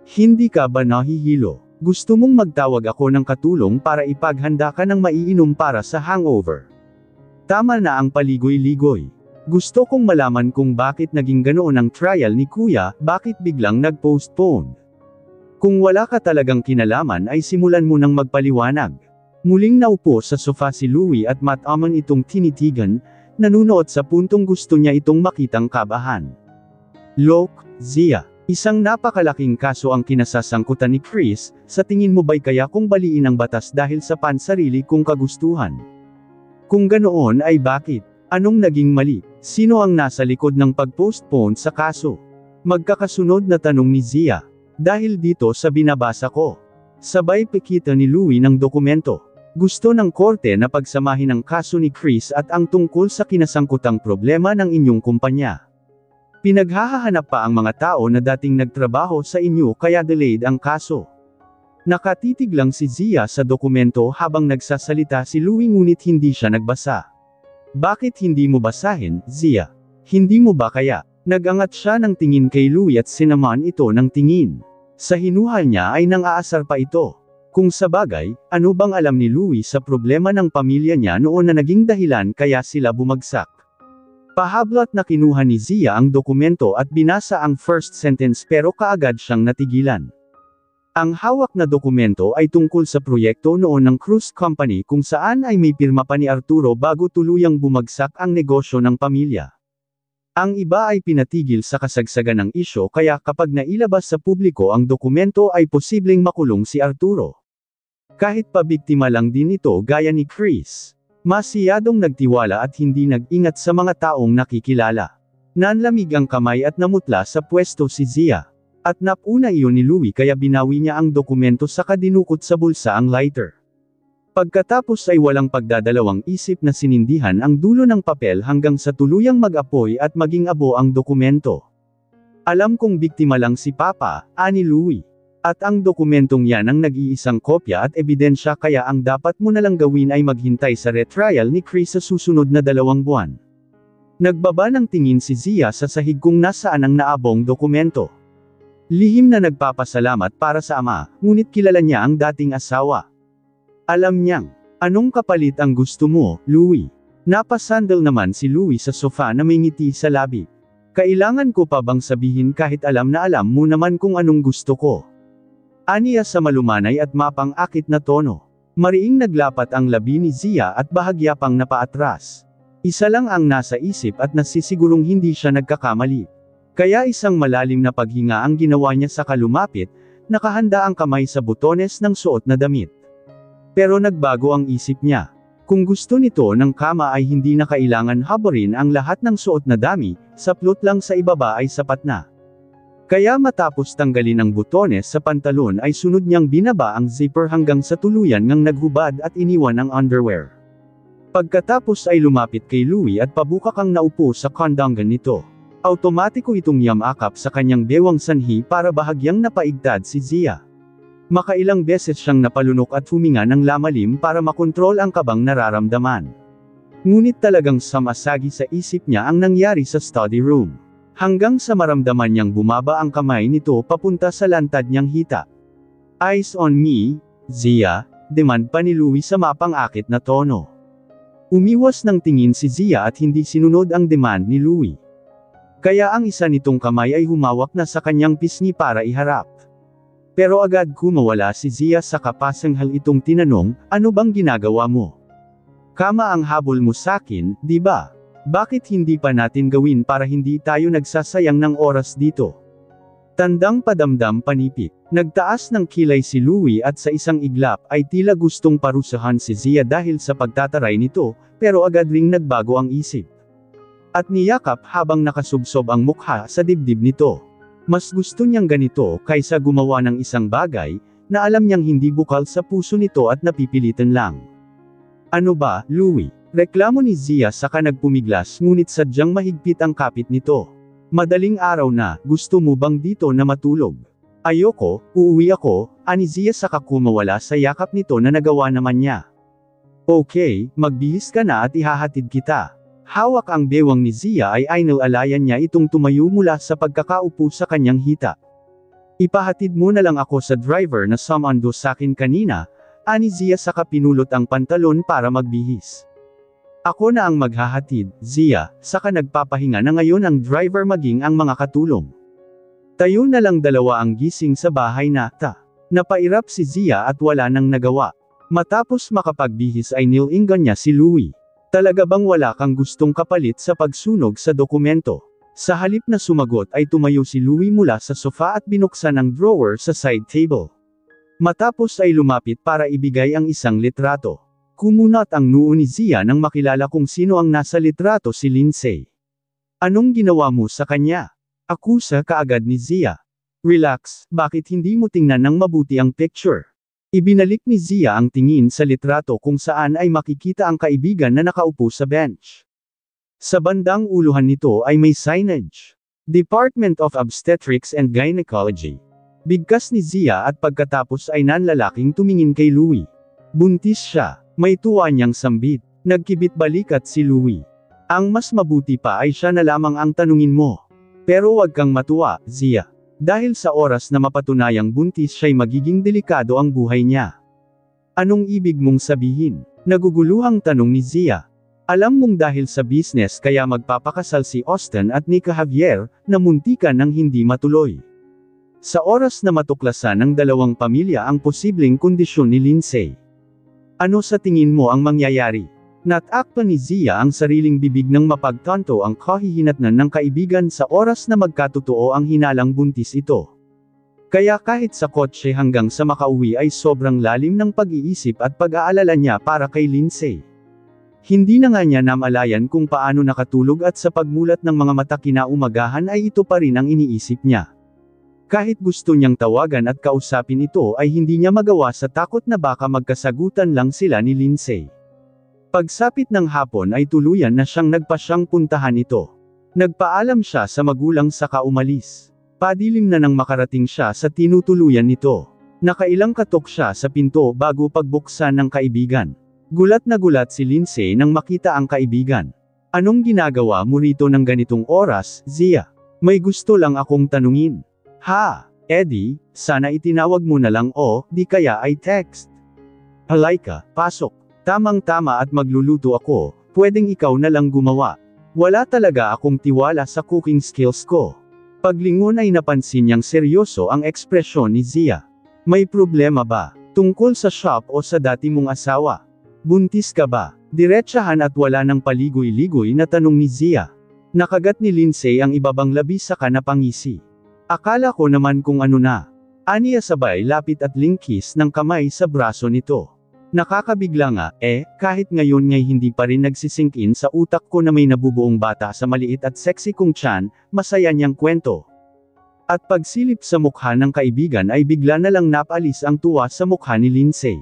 "Hindi ka ba nahihilo? Gusto mong magtawag ako ng katulong para ipaghanda ka ng maiinom para sa hangover? Tama na ang paligoy-ligoy. Gusto kong malaman kung bakit naging ganoon ang trial ni Kuya, bakit biglang nag-postpone. Kung wala ka talagang kinalaman ay simulan mo nang magpaliwanag." Muling naupo sa sofa si Louie at mataman itong tinitigan, nanunood sa puntong gusto niya itong makitang kabahan. "Look, Zia, isang napakalaking kaso ang kinasasangkutan ni Chris, sa tingin mo ba'y kaya kung baliin ang batas dahil sa pansarili kong kagustuhan? Kung ganoon ay bakit? Anong naging mali? Sino ang nasa likod ng pag-postpone sa kaso?" Magkakasunod na tanong ni Zia. "Dahil dito sa binabasa ko." Sabay pikita ni Louie ng dokumento. Gusto ng korte na pagsamahin ang kaso ni Chris at ang tungkol sa kinasangkutang problema ng inyong kumpanya. Pinaghahanap pa ang mga tao na dating nagtrabaho sa inyo kaya delayed ang kaso. Nakatitig lang si Zia sa dokumento habang nagsasalita si Louie ngunit hindi siya nagbasa. "Bakit hindi mo basahin, Zia? Hindi mo ba kaya?" Nag-angat siya ng tingin kay Louie at sinaman ito ng tingin. Sa hinuhal niya ay nang-aasar pa ito. Kung sabagay, ano bang alam ni Louie sa problema ng pamilya niya noon na naging dahilan kaya sila bumagsak? Pahablat na kinuha ni Zia ang dokumento at binasa ang first sentence pero kaagad siyang natigilan. Ang hawak na dokumento ay tungkol sa proyekto noon ng cruise company kung saan ay may pirma pa ni Arturo bago tuluyang bumagsak ang negosyo ng pamilya. Ang iba ay pinatigil sa kasagsagan ng isyo kaya kapag nailabas sa publiko ang dokumento ay posibleng makulong si Arturo. Kahit pa biktima lang din ito gaya ni Chris. Masyadong nagtiwala at hindi nag-ingat sa mga taong nakikilala. Nanlamig ang kamay at namutla sa pwesto si Zia. At napuna iyon ni Louie kaya binawi niya ang dokumento saka dinukot sa bulsa ang lighter. Pagkatapos ay walang pagdadalawang isip na sinindihan ang dulo ng papel hanggang sa tuluyang mag-apoy at maging abo ang dokumento. "Alam kong biktima lang si Papa," ani Louie. At ang dokumentong yan ang nag-iisang kopya at ebidensya, kaya ang dapat mo nalang gawin ay maghintay sa retrial ni Chris sa susunod na 2 buwan. Nagbaba ng tingin si Zia sa sahig kung nasaan ang naabong dokumento. Lihim na nagpapasalamat para sa ama, ngunit kilala niya ang dating asawa. Alam niyang, anong kapalit ang gusto mo, Louie? Napasandal naman si Louie sa sofa na may ngiti sa labi. Kailangan ko pa bang sabihin kahit alam na alam mo naman kung anong gusto ko? Aniya sa malumanay at mapang-akit na tono. Mariing naglapat ang labi ni Zia at bahagya pang napaatras. Isa lang ang nasa isip at nasisigurong hindi siya nagkakamali. Kaya isang malalim na paghinga ang ginawa niya saka lumapit, nakahanda ang kamay sa butones ng suot na damit. Pero nagbago ang isip niya. Kung gusto nito ng kama ay hindi na kailangan haborin ang lahat ng suot na dami, saplot lang sa ibaba ay sapat na. Kaya matapos tanggalin ang butones sa pantalon ay sunod niyang binaba ang zipper hanggang sa tuluyan ngang naghubad at iniwan ang underwear. Pagkatapos ay lumapit kay Louie at pabukakang naupo sa kondongan nito. Automatiko itong yamakap sa kanyang bewang sanhi para bahagyang napaigtad si Zia. Makailang beses siyang napalunok at huminga ng lamalim para makontrol ang kabang nararamdaman. Ngunit talagang samasagi sa isip niya ang nangyari sa study room. Hanggang sa maramdaman niyang bumaba ang kamay nito papunta sa lantad niyang hita. Eyes on me, Zia, demand pa ni Louie sa mapang-akit na tono. Umiwas ng tingin si Zia at hindi sinunod ang demand ni Louie. Kaya ang isa nitong kamay ay humawak na sa kanyang pisngi para iharap. Pero agad kumawala si Zia sa kapasanghal itong tinanong, ano bang ginagawa mo? Kama ang habol mo sakin, di ba? Bakit hindi pa natin gawin para hindi tayo nagsasayang ng oras dito? Tandang padamdam panipik. Nagtaas ng kilay si Louie at sa isang iglap ay tila gustong parusahan si Zia dahil sa pagtataray nito, pero agad ring nagbago ang isip. At niyakap habang nakasubsob ang mukha sa dibdib nito. Mas gusto niyang ganito kaysa gumawa ng isang bagay na alam niyang hindi bukal sa puso nito at napipilitan lang. Ano ba, Louie? Reklamo ni Zia saka nagpumiglas ngunit sadyang mahigpit ang kapit nito. Madaling araw na, gusto mo bang dito na matulog? Ayoko, uuwi ako, ani Zia saka kumawala sa yakap nito na nagawa naman niya. Okay, magbihis ka na at ihahatid kita. Hawak ang bewang ni Zia ay inalalayan niya itong tumayo mula sa pagkakaupo sa kanyang hita. Ipahatid mo na lang ako sa driver na sumando sakin kanina, ani Zia saka pinulot ang pantalon para magbihis. Ako na ang maghahatid, Zia, saka nagpapahinga na ngayon ang driver maging ang mga katulong. Tayo na lang dalawa ang gising sa bahay na, Napairap si Zia at wala nang nagawa. Matapos makapagbihis ay nilingan niya si Louie. Talaga bang wala kang gustong kapalit sa pagsunog sa dokumento? Sa halip na sumagot ay tumayo si Louie mula sa sofa at binuksan ang drawer sa side table. Matapos ay lumapit para ibigay ang isang litrato. Kumunat ang noo ni Zia nang makilala kung sino ang nasa litrato, si Lindsay. Anong ginawa mo sa kanya? Akusa kaagad ni Zia. Relax, bakit hindi mo tingnan ng mabuti ang picture? Ibinalik ni Zia ang tingin sa litrato kung saan ay makikita ang kaibigan na nakaupo sa bench. Sa bandang uluhan nito ay may signage. Department of Obstetrics and Gynecology. Bigkas ni Zia at pagkatapos ay nanlalaking tumingin kay Louie. Buntis siya. May tuwa niyang sambit. Nagkibit balikat si Louie. Ang mas mabuti pa ay siya na lamang ang tanungin mo. Pero wag kang matuwa, Zia. Dahil sa oras na mapatunayang buntis siya'y magiging delikado ang buhay niya. Anong ibig mong sabihin? Naguguluhang tanong ni Zia. Alam mong dahil sa business kaya magpapakasal si Austin at Nika Javier, na muntikan ng hindi matuloy. Sa oras na matuklasan ng dalawang pamilya ang posibleng kondisyon ni Lindsay. Ano sa tingin mo ang mangyayari? Natakpa ni Zia ang sariling bibig nang mapagtanto ang kahihinatnan ng kaibigan sa oras na magkatotoo ang hinalang buntis ito. Kaya kahit sa kotse hanggang sa makauwi ay sobrang lalim ng pag-iisip at pag-aalala niya para kay Lindsay. Hindi na nga niya namalayan kung paano nakatulog at sa pagmulat ng mga mata kinaumagahan ay ito pa rin ang iniisip niya. Kahit gusto niyang tawagan at kausapin ito ay hindi niya magawa sa takot na baka magkasagutan lang sila ni Lindsay. Pagsapit ng hapon ay tuluyan na siyang nagpasyang puntahan ito. Nagpaalam siya sa magulang saka umalis. Padilim na nang makarating siya sa tinutuluyan nito. Nakailang katok siya sa pinto bago pagbuksan ng kaibigan. Gulat na gulat si Lindsay nang makita ang kaibigan. Anong ginagawa mo rito ng ganitong oras, Zia? May gusto lang akong tanungin. Ha, Eddie, sana itinawag mo na lang o, di kaya ay text. Halika, pasok. Tamang-tama at magluluto ako, pwedeng ikaw na lang gumawa. Wala talaga akong tiwala sa cooking skills ko. Paglingon ay napansin niyang seryoso ang ekspresyon ni Zia. May problema ba? Tungkol sa shop o sa dati mong asawa? Buntis ka ba? Diretsahan at wala ng paligoy-ligoy na tanong ni Zia. Nakagat ni Lindsay ang ibabang labi sa kanapangisi. Akala ko naman kung ano na. Aniya sabay lapit at lingkis ng kamay sa braso nito. Nakakabigla nga, kahit ngayon ngay hindi pa rin nagsisink in sa utak ko na may nabubuong bata sa maliit at sexy kong tiyan, masaya niyang kwento. At pagsilip sa mukha ng kaibigan ay bigla na lang napalis ang tuwa sa mukha ni Lindsay.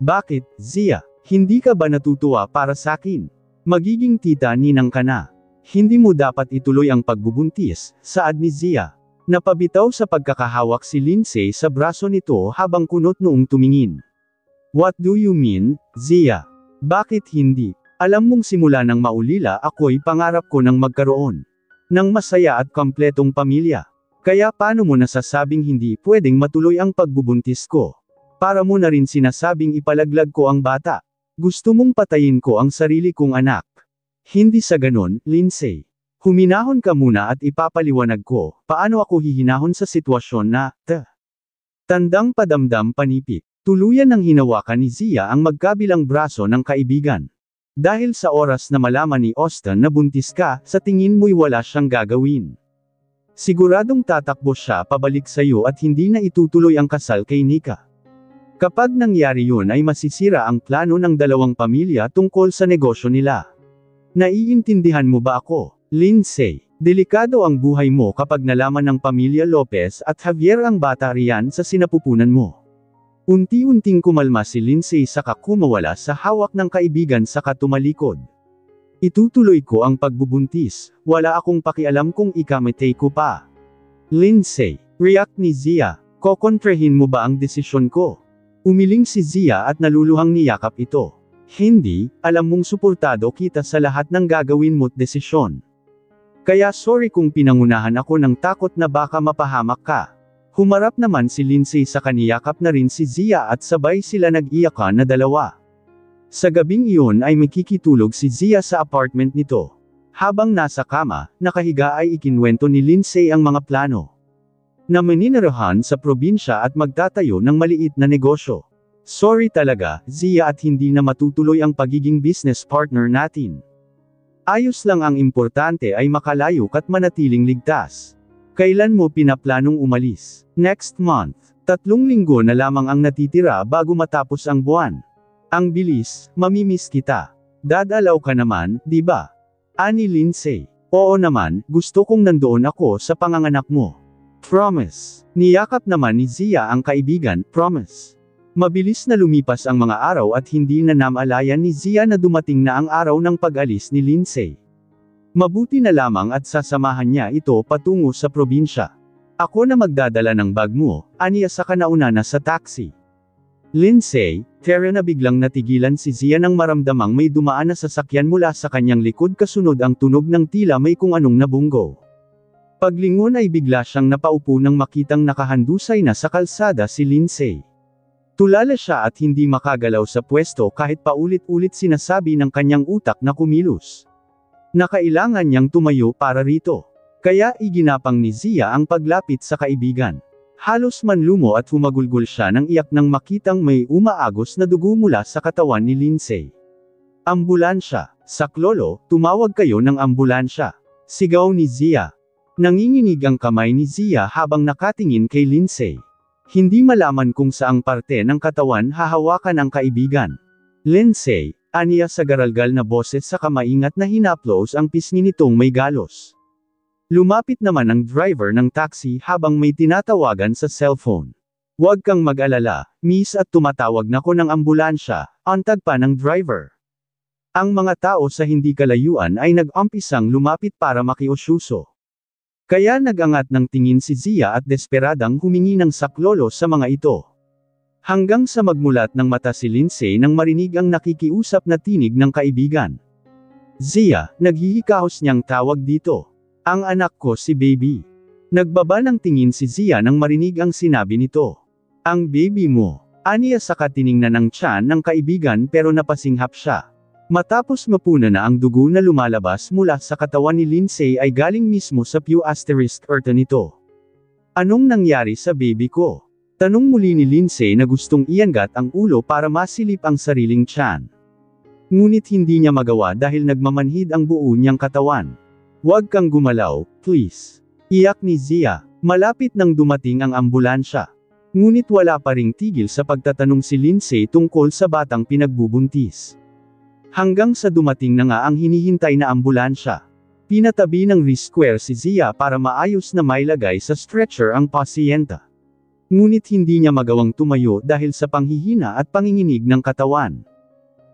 Bakit, Zia? Hindi ka ba natutuwa para sa akin? Magiging tita ninang ka na. Hindi mo dapat ituloy ang pagbubuntis, saad ni Zia. Napabitaw sa pagkakahawak si Lindsay sa braso nito habang kunot noong tumingin. What do you mean, Zia? Bakit hindi? Alam mong simula nang maulila ako'y pangarap ko ng magkaroon ng masaya at kompletong pamilya. Kaya paano mo nasasabing hindi pwedeng matuloy ang pagbubuntis ko? Para mo na rin sinasabing ipalaglag ko ang bata. Gusto mong patayin ko ang sarili kong anak. Hindi sa ganon, Lindsay. Huminahon ka muna at ipapaliwanag ko, paano ako hihinahon sa sitwasyon na, Tandang padamdam panipik. Tuluyan ng hinawakan ni Zia ang magkabilang braso ng kaibigan. Dahil sa oras na malaman ni Austin na buntis ka, sa tingin mo'y wala siyang gagawin. Siguradong tatakbo siya pabalik sa iyo at hindi na itutuloy ang kasal kay Nika. Kapag nangyari yun ay masisira ang plano ng dalawang pamilya tungkol sa negosyo nila. Naiintindihan mo ba ako, Lindsay? Delikado ang buhay mo kapag nalaman ng pamilya Lopez at Javier ang bata riyan sa sinapupunan mo. Unti-unting kumalma si Lindsay saka kumawala sa hawak ng kaibigan saka tumalikod. Itutuloy ko ang pagbubuntis, wala akong pakialam kung ikamatay ko pa. Lindsay, react ni Zia, kokontrahin mo ba ang desisyon ko? Umiling si Zia at naluluhang niyakap ito. Hindi, alam mong suportado kita sa lahat ng gagawin mo't desisyon. Kaya sorry kung pinangunahan ako ng takot na baka mapahamak ka. Humarap naman si Lindsay sa kaniyakap na rin si Zia at sabay sila nag-iyakan na dalawa. Sa gabing iyon ay makikitulog si Zia sa apartment nito. Habang nasa kama, nakahiga ay ikinwento ni Lindsay ang mga plano. Na maninirahan sa probinsya at magtatayo ng maliit na negosyo. Sorry talaga, Zia at hindi na matutuloy ang pagiging business partner natin. Ayos lang ang importante ay makalayo at manatiling ligtas. Kailan mo pinaplanong umalis? Next month. 3 linggo na lamang ang natitira bago matapos ang buwan. Ang bilis, mamimiss kita. Dadalaw ka naman, di ba? Ani Lindsay. Oo naman, gusto kong nandoon ako sa panganganak mo. Promise. Niyakap naman ni Zia ang kaibigan, promise. Mabilis na lumipas ang mga araw at hindi na namalayan ni Zia na dumating na ang araw ng pag-alis ni Lindsay. Mabuti na lamang at sasamahan niya ito patungo sa probinsya. Ako na magdadala ng bag mo, aniya sa kanauna na sa taxi. Lindsay, Tara na biglang natigilan si Zia nang maramdamang may dumaan na sasakyan mula sa kanyang likod kasunod ang tunog ng tila may kung anong nabunggo. Paglingon ay bigla siyang napaupo nang makitang nakahandusay na sa kalsada si Lindsay. Tulala siya at hindi makagalaw sa pwesto kahit paulit-ulit sinasabi ng kanyang utak na kumilos. Nakailangan niyang tumayo para rito. Kaya iginapang ni Zia ang paglapit sa kaibigan. Halos manlumo at humagulgol siya nang iyak nang makitang may umaagos na dugo mula sa katawan ni Lindsay. Ambulansya. Saklolo, tumawag kayo ng ambulansya. Sigaw ni Zia. Nanginginig ang kamay ni Zia habang nakatingin kay Lindsay. Hindi malaman kung saang parte ng katawan hahawakan ang kaibigan. Lindsay, aniya sa garalgal na boses sa kamaingat na hinaplos ang pisngi nitong may galos. Lumapit naman ang driver ng taxi habang may tinatawagan sa cellphone. Huwag kang mag-alala, miss at tumatawag na ko ng ambulansya, antag pa ng driver. Ang mga tao sa hindi kalayuan ay nag-umpisang lumapit para makiusyuso. Kaya nagangat ng tingin si Zia at desperadang humingi ng saklolo sa mga ito. Hanggang sa magmulat ng mata si Lindsay nang marinig ang nakikiusap na tinig ng kaibigan. Zia, naghihikahos niyang tawag dito. Ang anak ko si baby. Nagbaba ng tingin si Zia nang marinig ang sinabi nito. Ang baby mo. Aniya saka tiningnan ng tiyan ng kaibigan pero napasinghap siya. Matapos mapuna na ang dugo na lumalabas mula sa katawan ni Lindsay ay galing mismo sa Pew *Earth nito. Anong nangyari sa baby ko? Tanong muli ni Lindsay na gustong iangat ang ulo para masilip ang sariling tiyan. Ngunit hindi niya magawa dahil nagmamanhid ang buo niyang katawan. Huwag kang gumalaw, please. Iyak ni Zia. Malapit nang dumating ang ambulansya. Ngunit wala pa ring tigil sa pagtatanong si Lindsay tungkol sa batang pinagbubuntis. Hanggang sa dumating na nga ang hinihintay na ambulansya. Pinatabi ng wrist-square si Zia para maayos na mailagay sa stretcher ang pasyenta. Ngunit hindi niya magawang tumayo dahil sa panghihina at panginginig ng katawan.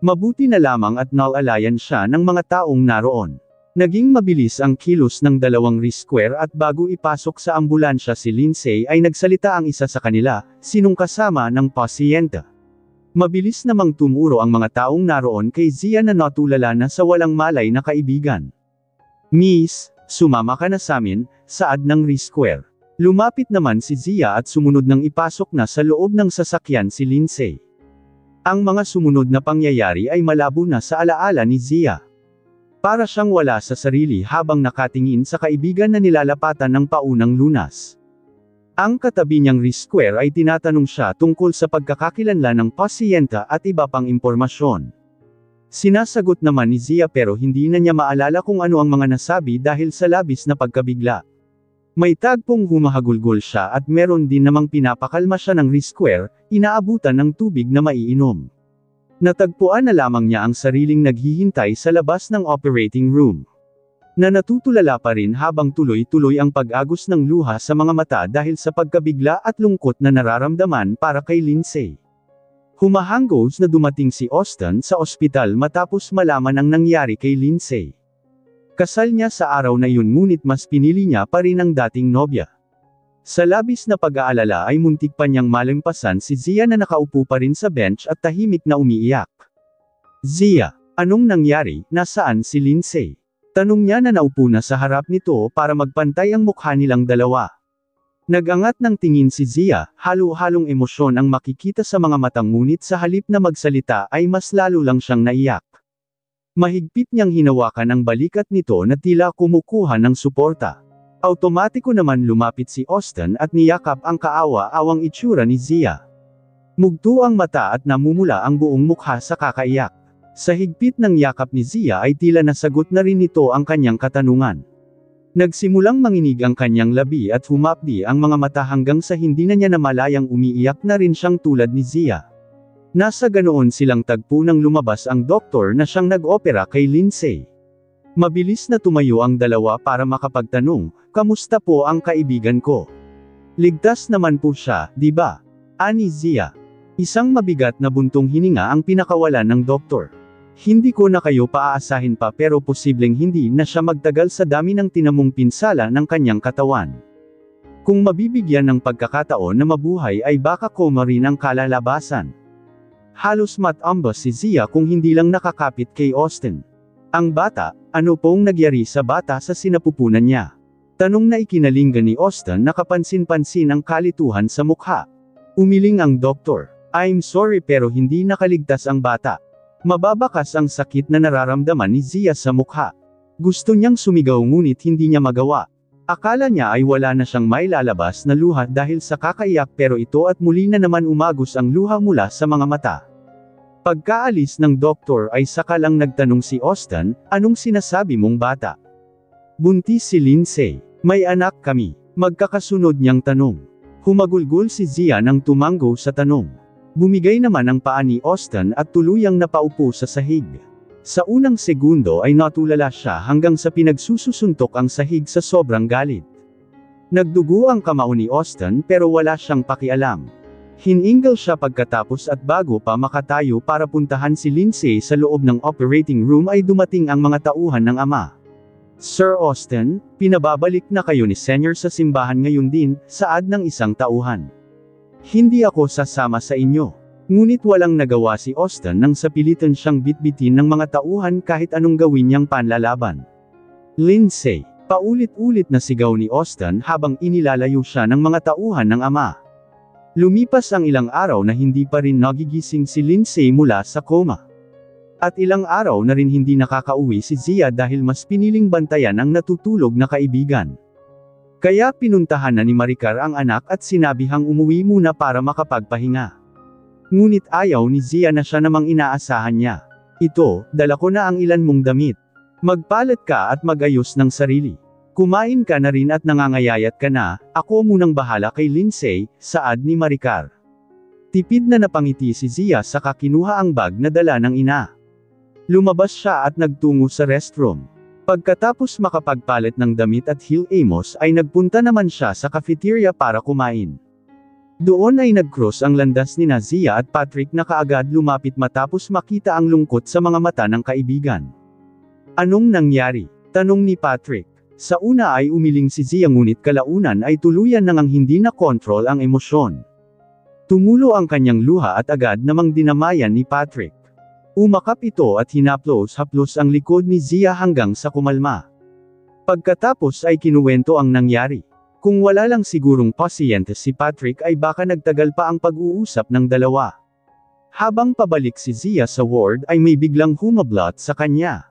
Mabuti na lamang at nalalayan siya ng mga taong naroon. Naging mabilis ang kilos ng dalawang wrist-square at bago ipasok sa ambulansya si Lindsay ay nagsalita ang isa sa kanila, sinong kasama ng pasyenta. Mabilis namang tumuro ang mga taong naroon kay Zia na natulala na sa walang malay na kaibigan. Miss, sumama ka na samin, saad ng wrist-square. Lumapit naman si Zia at sumunod nang ipasok na sa loob ng sasakyan si Lindsay. Ang mga sumunod na pangyayari ay malabo na sa alaala ni Zia. Para siyang wala sa sarili habang nakatingin sa kaibigan na nilalapatan ng paunang lunas. Ang katabi niyang wrist-square ay tinatanong siya tungkol sa pagkakakilanlan ng pasyenta at iba pang impormasyon. Sinasagot naman ni Zia pero hindi na niya maalala kung ano ang mga nasabi dahil sa labis na pagkabigla. May tagpong humahagulgol siya at meron din namang pinapakalma siya ng wrist-square, inaabutan ng tubig na maiinom. Natagpuan na lamang niya ang sariling naghihintay sa labas ng operating room. Na natutulala pa rin habang tuloy-tuloy ang pag-agos ng luha sa mga mata dahil sa pagkabigla at lungkot na nararamdaman para kay Lindsay. Humahanggos na dumating si Austin sa ospital matapos malaman ang nangyari kay Lindsay. Kasal niya sa araw na yun ngunit mas pinili niya pa rin ang dating nobya. Sa labis na pag-aalala ay muntik pa niyang malampasan si Zia na nakaupo pa rin sa bench at tahimik na umiiyak. Zia, anong nangyari, nasaan si Lindsay? Tanong niya na naupo na sa harap nito para magpantay ang mukha nilang dalawa. Nagangat ng tingin si Zia, halo-halong emosyon ang makikita sa mga matang ngunit sa halip na magsalita ay mas lalo lang siyang naiyak. Mahigpit niyang hinawakan ang balikat nito na tila kumukuha ng suporta. Automatiko naman lumapit si Austin at niyakap ang kaawa-awang itsura ni Zia. Mugto ang mata at namumula ang buong mukha sa kakaiyak. Sa higpit ng yakap ni Zia ay tila nasagot na rin nito ang kanyang katanungan. Nagsimulang manginig ang kanyang labi at humapdi ang mga mata hanggang sa hindi na niya namalayang umiiyak na rin siyang tulad ni Zia. Nasa ganoon silang tagpo nang lumabas ang doktor na siyang nag-opera kay Lindsay. Mabilis na tumayo ang dalawa para makapagtanong, "Kamusta po ang kaibigan ko?" "Ligtas naman po siya, di ba?" ani Zia. Isang mabigat na buntong hininga ang pinakawalan ng doktor. "Hindi ko na kayo paaasahin pa pero posibleng hindi na siya magtagal sa dami ng tinamong pinsala ng kanyang katawan. Kung mabibigyan ng pagkakataon na mabuhay ay baka koma rin ang kalalabasan." Halos matamba si Zia kung hindi lang nakakapit kay Austin. Ang bata, ano pong nagyari sa bata sa sinapupunan niya? Tanong na ikinalinggan ni Austin na kapansin-pansin ang kalituhan sa mukha. Umiling ang doktor. "I'm sorry pero hindi nakaligtas ang bata." Mababakas ang sakit na nararamdaman ni Zia sa mukha. Gusto niyang sumigaw ngunit hindi niya magawa. Akala niya ay wala na siyang mailalabas na luha dahil sa kakaiyak pero ito at muli na naman umagos ang luha mula sa mga mata. Pagkaalis ng doktor ay saka lang nagtanong si Austin, "Anong sinasabi mong bata?" "Buntis si Lindsay. May anak kami." Magkakasunod niyang tanong. Humagulgol si Zia nang tumanggo sa tanong. Bumigay naman ang paa ni Austin at tuluyang napaupo sa sahig. Sa unang segundo ay natulala siya hanggang sa pinagsususuntok ang sahig sa sobrang galit. Nagdugo ang kamao ni Austin pero wala siyang pakialam. Hiningal siya pagkatapos at bago pa makatayo para puntahan si Lindsay sa loob ng operating room ay dumating ang mga tauhan ng ama. Sir Austin, pinababalik na kayo ni Senior sa simbahan ngayon din, saad ng isang tauhan. Hindi ako sasama sa inyo. Ngunit walang nagawa si Austin nang sapilitan siyang bitbitin ng mga tauhan kahit anong gawin niyang panlalaban. Lindsay, paulit-ulit na sigaw ni Austin habang inilalayo siya ng mga tauhan ng ama. Lumipas ang ilang araw na hindi pa rin nagigising si Lindsay mula sa coma. At ilang araw na rin hindi nakakauwi si Zia dahil mas piniling bantayan ang natutulog na kaibigan. Kaya pinuntahan na ni Maricar ang anak at sinabihang umuwi muna para makapagpahinga. Ngunit ayaw ni Zia na siya namang inaasahan niya. Ito, dala ko na ang ilan mong damit. Magpalat ka at magayos ng sarili. Kumain ka na rin at nangangayayat ka na, ako munang bahala kay Lindsay, saad ni Maricar. Tipid na napangiti si Zia saka kinuha ang bag na dala ng ina. Lumabas siya at nagtungo sa restroom. Pagkatapos makapagpalit ng damit at Hill Amos ay nagpunta naman siya sa cafeteria para kumain. Doon ay nag-cross ang landas ni Zia at Patrick na kaagad lumapit matapos makita ang lungkot sa mga mata ng kaibigan. Anong nangyari? Tanong ni Patrick. Sa una ay umiling si Zia ngunit kalaunan ay tuluyan nang hindi na kontrol ang emosyon. Tumulo ang kanyang luha at agad namang dinamayan ni Patrick. Umakap ito at hinaplos-haplos ang likod ni Zia hanggang sa kumalma. Pagkatapos ay kinuwento ang nangyari. Kung wala lang sigurong pasyente si Patrick ay baka nagtagal pa ang pag-uusap ng dalawa. Habang pabalik si Zia sa ward ay may biglang humablot sa kanya.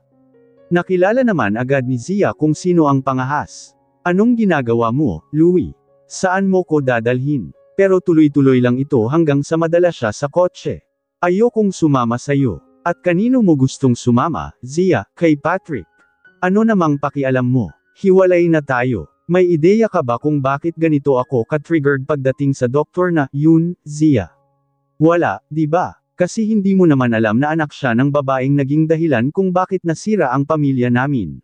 Nakilala naman agad ni Zia kung sino ang pangahas. Anong ginagawa mo, Louie? Saan mo ko dadalhin? Pero tuloy-tuloy lang ito hanggang sa madala siya sa kotse. Ayokong sumama sa'yo. At kanino mo gustong sumama, Zia? Kay Patrick. Ano namang pakialam mo? Hiwalay na tayo. May ideya ka ba kung bakit ganito ako ka-triggered pagdating sa doktor na, yun, Zia? Wala, di ba? Kasi hindi mo naman alam na anak siya ng babaeng naging dahilan kung bakit nasira ang pamilya namin.